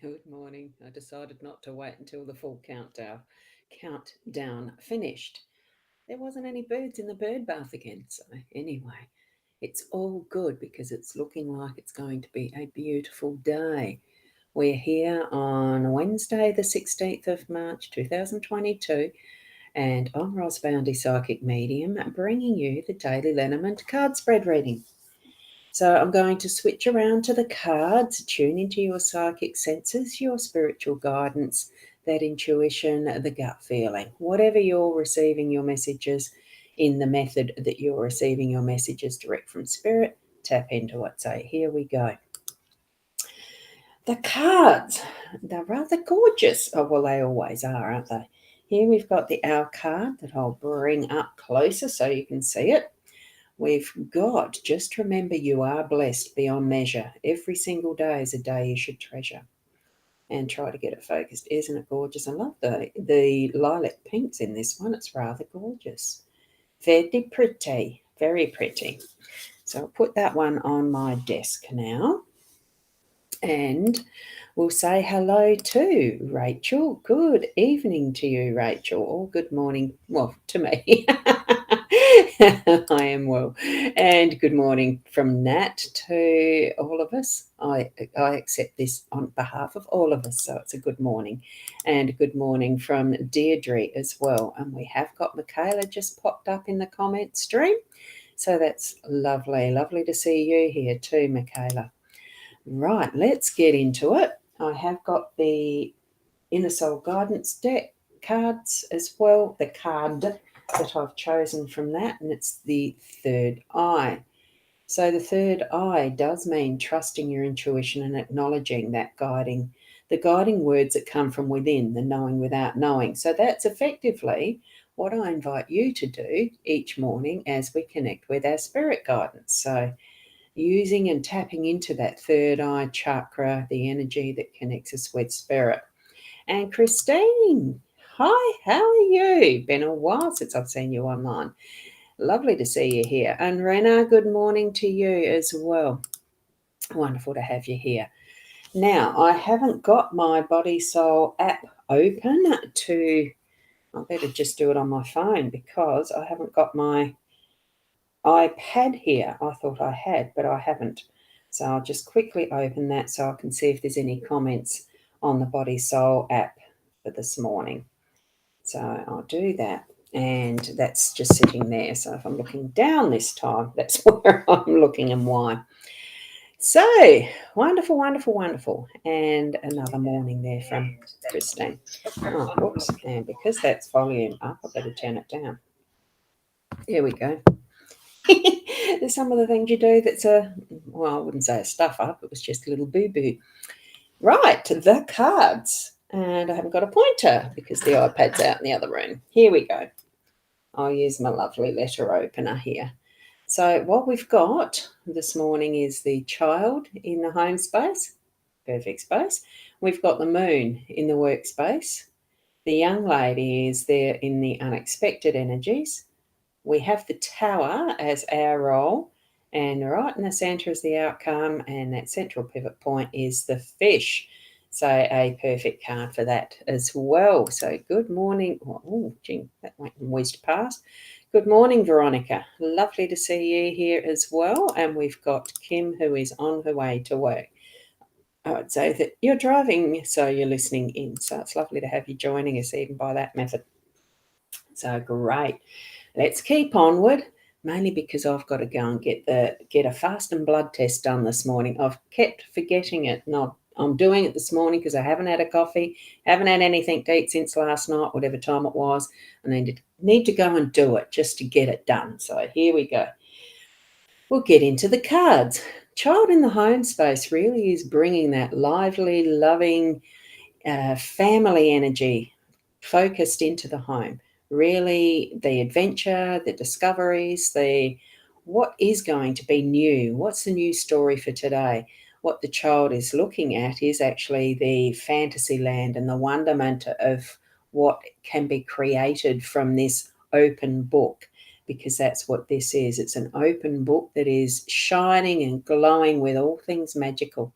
Good morning. I decided not to wait until the full countdown finished. There wasn't any birds in the bird bath again. So anyway, it's all good because it's looking like it's going to be a beautiful day. We're here on Wednesday, the 16th of March 2022, and I'm Ros Boundy Psychic Medium, bringing you the daily Lenormand card spread reading. So I'm going to switch around to the cards, tune into your psychic senses, your spiritual guidance, that intuition, the gut feeling. Whatever you're receiving your messages in the method that you're receiving your messages direct from spirit, tap into it. So here we go. The cards, they're rather gorgeous. Oh, well, they always are, aren't they? Here we've got the Owl card that I'll bring up closer so you can see it. We've got, just remember, you are blessed beyond measure. Every single day is a day you should treasure. And try to get it focused. Isn't it gorgeous? I love the lilac pinks in this one. It's rather gorgeous. Very pretty. Very pretty. So I'll put that one on my desk now. And we'll say hello to Rachel. Good evening to you, Rachel. Or good morning. Well, to me. I am well. And good morning from Nat to all of us. I accept this on behalf of all of us, so it's a good morning. And good morning from Deirdre as well. And we have got Michaela just popped up in the comment stream. So that's lovely. Lovely to see you here too, Michaela. Right, let's get into it. I have got the Inner Soul Guidance deck cards as well, the card that I've chosen from that, and it's the third eye. So the third eye does mean trusting your intuition and acknowledging that the guiding words that come from within, the knowing without knowing. So that's effectively what I invite you to do each morning as we connect with our spirit guidance. So using and tapping into that third eye chakra, the energy that connects us with spirit. And Christine, hi, how are you? Been a while since I've seen you online. Lovely to see you here. And Rena, good morning to you as well. Wonderful to have you here. Now, I haven't got my Body Soul app open I better just do it on my phone because I haven't got my iPad here. I thought I had, but I haven't. So I'll just quickly open that so I can see if there's any comments on the Body Soul app for this morning. So I'll do that. And that's just sitting there. So if I'm looking down this time, that's where I'm looking and why. So wonderful, wonderful, wonderful. And another morning there from Christine. Oh, whoops. And because that's volume up, I better turn it down. There we go. There's some of the things you do that's I wouldn't say a stuff up, it was just a little boo-boo. Right, the cards. And I haven't got a pointer because the iPad's out in the other room. Here we go. I'll use my lovely letter opener here. So what we've got this morning is the child in the home space, perfect space. We've got the moon in the workspace. The young lady is there in the unexpected energies. We have the tower as our role, and right in the centre is the outcome, and that central pivot point is the fish. So a perfect card for that as well. So good morning. Oh, gee, that whizzed past. Good morning, Veronica. Lovely to see you here as well. And we've got Kim, who is on her way to work. I would say that you're driving, so you're listening in. So it's lovely to have you joining us even by that method. So great. Let's keep onward, mainly because I've got to go and get a fast and blood test done this morning. I've kept forgetting it. No, I'm doing it this morning because I haven't had a coffee, haven't had anything to eat since last night, whatever time it was. I need to go and do it just to get it done. So here we go. We'll get into the cards. Child in the home space really is bringing that lively, loving family energy focused into the home. Really, the adventure, the discoveries, what is going to be new, what's the new story for today. What the child is looking at is actually the fantasy land and the wonderment of what can be created from this open book, because that's what this is. It's an open book that is shining and glowing with all things magical.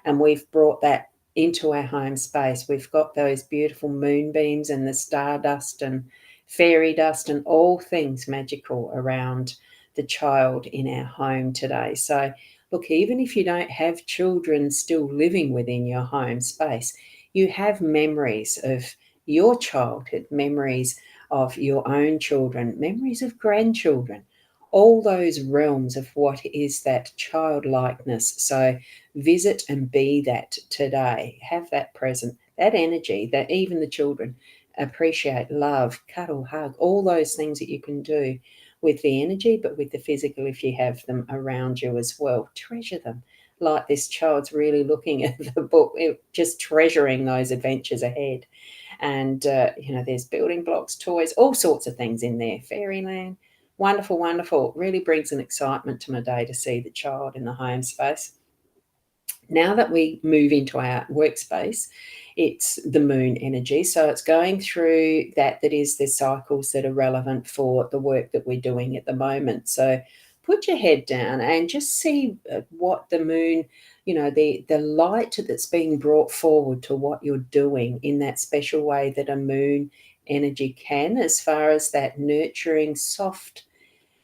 And we've brought that into our home space. We've got those beautiful moonbeams and the stardust and fairy dust and all things magical around the child in our home today. So, look, even if you don't have children still living within your home space, you have memories of your childhood, memories of your own children, memories of grandchildren, all those realms of what is that childlikeness. So, visit and be that today. Have that present, that energy that even the children appreciate, love, cuddle, hug, all those things that you can do with the energy, but with the physical if you have them around you as well. Treasure them. Like this child's really looking at the book, just treasuring those adventures ahead. And, there's building blocks, toys, all sorts of things in there. Fairyland. Wonderful, wonderful. Really brings an excitement to my day to see the child in the home space. Now that we move into our workspace, it's the moon energy. So it's going through that is the cycles that are relevant for the work that we're doing at the moment. So put your head down and just see what the moon, the light that's being brought forward to what you're doing in that special way that a moon energy can, as far as that nurturing, soft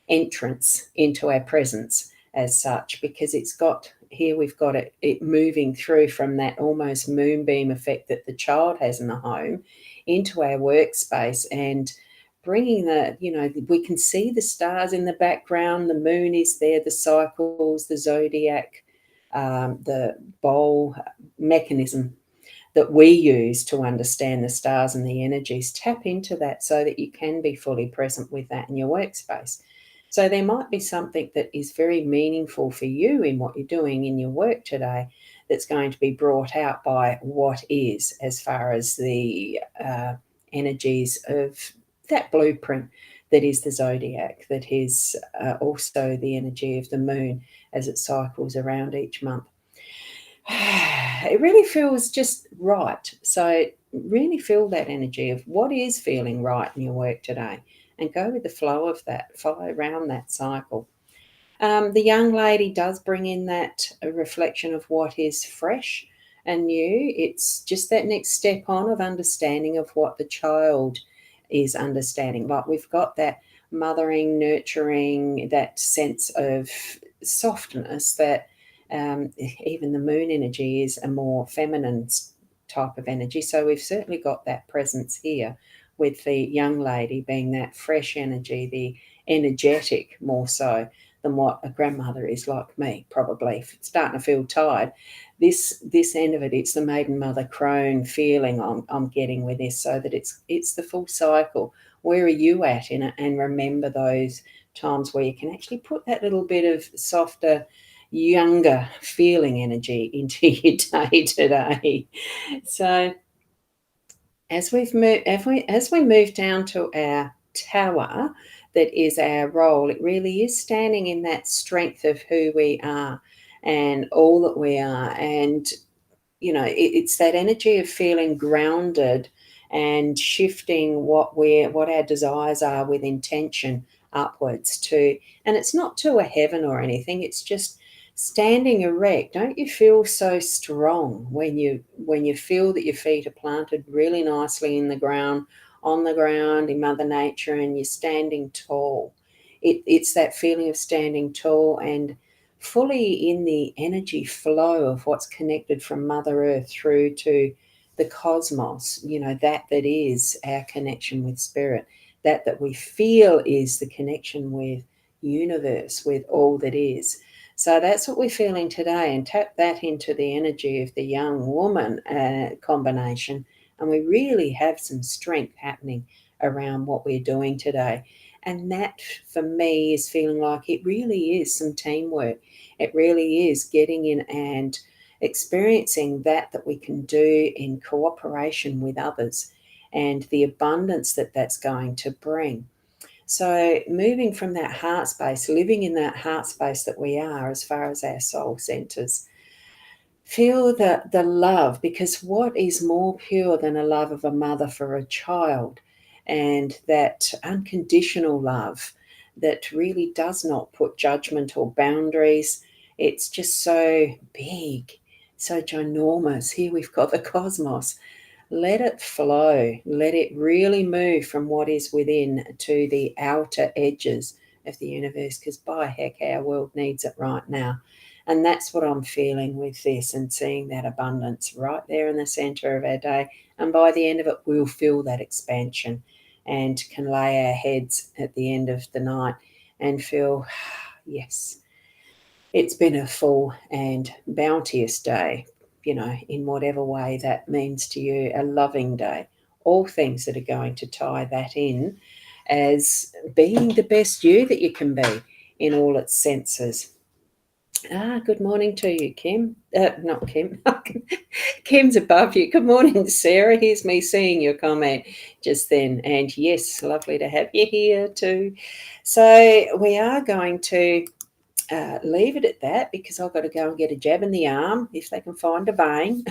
entrance into our presence as such, because it's got here we've got it moving through from that almost moonbeam effect that the child has in the home into our workspace, and bringing we can see the stars in the background, the moon is there, the cycles, the zodiac, the bowl mechanism that we use to understand the stars and the energies. Tap into that so that you can be fully present with that in your workspace. So there might be something that is very meaningful for you in what you're doing in your work today that's going to be brought out by what is, as far as the energies of that blueprint that is the zodiac, that is also the energy of the moon as it cycles around each month. It really feels just right. So really feel that energy of what is feeling right in your work today, and go with the flow of that, follow around that cycle. The young lady does bring in that a reflection of what is fresh and new. It's just that next step on of understanding of what the child is understanding. Like we've got that mothering, nurturing, that sense of softness that even the moon energy is a more feminine type of energy. So we've certainly got that presence here with the young lady being that fresh energy, the energetic more so than what a grandmother is like me, probably starting to feel tired. This end of it, it's the maiden mother crone feeling I'm getting with this, so that it's the full cycle. Where are you at in it? And remember those times where you can actually put that little bit of softer, younger feeling energy into your day today. So as we move down to our tower, that is our role, it really is standing in that strength of who we are and all that we are. And it's that energy of feeling grounded and shifting what our desires are with intention upwards to, and it's not to a heaven or anything, it's just standing erect. Don't you feel so strong when you feel that your feet are planted really nicely in the ground, on the ground in Mother Nature, and you're standing tall? It's that feeling of standing tall and fully in the energy flow of what's connected from Mother Earth through to the cosmos, that is our connection with spirit, that we feel is the connection with universe, with all that is. So that's what we're feeling today, and tap that into the energy of the young woman combination, and we really have some strength happening around what we're doing today. And that for me is feeling like it really is some teamwork. It really is getting in and experiencing that we can do in cooperation with others, and the abundance that that's going to bring. So moving from that heart space, living in that heart space that we are, as far as our soul centers, feel the love, because what is more pure than a love of a mother for a child, and that unconditional love that really does not put judgment or boundaries. It's just so big, so ginormous. Here we've got the cosmos. Let it flow. Let it really move from what is within to the outer edges of the universe, because by heck, our world needs it right now. And that's what I'm feeling with this, and seeing that abundance right there in the center of our day. And by the end of it, we'll feel that expansion and can lay our heads at the end of the night and feel, yes, it's been a full and bounteous day, in whatever way that means to you, a loving day. All things that are going to tie that in as being the best you that you can be in all its senses. Good morning to you, Kim. Not Kim. Kim's above you. Good morning, Sarah. Here's me seeing your comment just then. And yes, lovely to have you here too. So we are going to leave it at that, because I've got to go and get a jab in the arm if they can find a vein.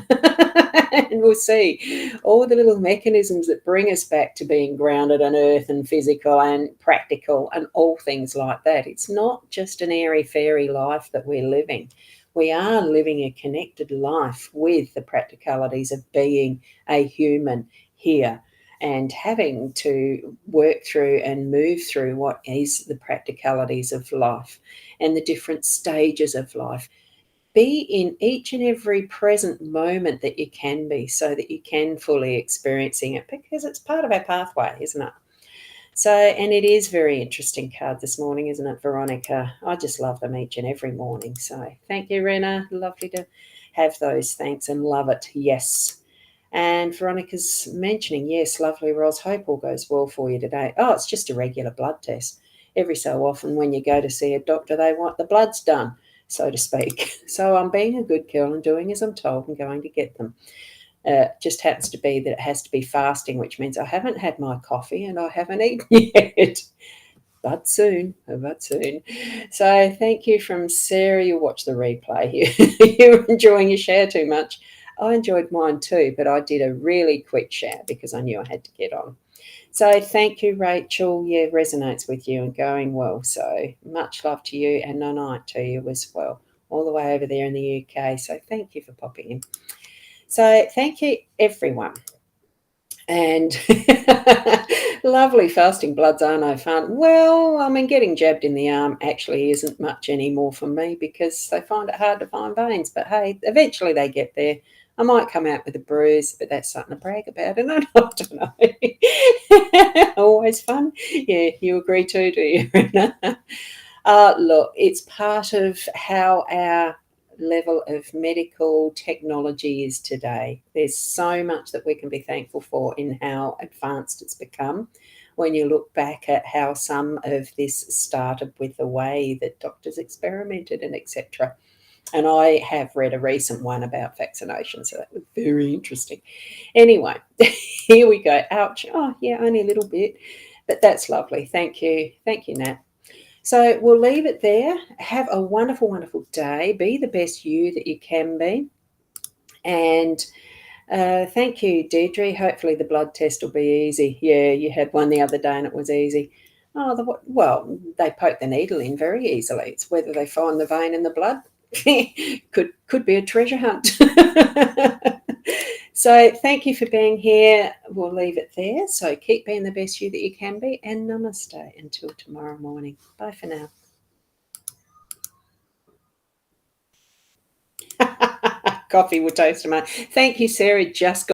And we'll see all the little mechanisms that bring us back to being grounded on earth and physical and practical and all things like that. It's not just an airy-fairy life that we're living. We are living a connected life with the practicalities of being a human here, and having to work through and move through what is the practicalities of life and the different stages of life. Be in each and every present moment that you can be, so that you can fully experiencing it, because it's part of our pathway, isn't it? So, and it is very interesting card this morning, isn't it, Veronica? I just love them each and every morning. So thank you, Rena. Lovely to have those. Thanks, and love it. Yes. And Veronica's mentioning, yes, lovely Ros, hope all goes well for you today. Oh, it's just a regular blood test. Every so often when you go to see a doctor, they want the bloods done, so to speak. So I'm being a good girl and doing as I'm told and going to get them. Just happens to be that it has to be fasting, which means I haven't had my coffee and I haven't eaten yet. But soon, but soon. So thank you from Sarah. You watch the replay. You're enjoying your share too much. I enjoyed mine too, but I did a really quick share because I knew I had to get on. So thank you, Rachel. Yeah, resonates with you and going well. So much love to you, and no night to you as well, all the way over there in the UK. So thank you for popping in. So thank you, everyone. And lovely fasting bloods are no fun. Well, I mean, getting jabbed in the arm actually isn't much anymore for me, because they find it hard to find veins. But hey, eventually they get there. I might come out with a bruise, but that's something to brag about, and I don't know. Always fun. Yeah, you agree too, do you? Look, it's part of how our level of medical technology is today. There's so much that we can be thankful for in how advanced it's become. When you look back at how some of this started with the way that doctors experimented and etc. And I have read a recent one about vaccination, so that was very interesting. Anyway, here we go. Ouch. Oh, yeah, only a little bit. But that's lovely. Thank you. Thank you, Nat. So we'll leave it there. Have a wonderful, wonderful day. Be the best you that you can be. And thank you, Deirdre. Hopefully the blood test will be easy. Yeah, you had one the other day and it was easy. Well, they poke the needle in very easily. It's whether they find the vein in the blood. could be a treasure hunt. So thank you for being here. We'll leave it there. So keep being the best you that you can be, and namaste until tomorrow morning. Bye for now. Coffee will toast tomorrow. Thank you, Sarah. Just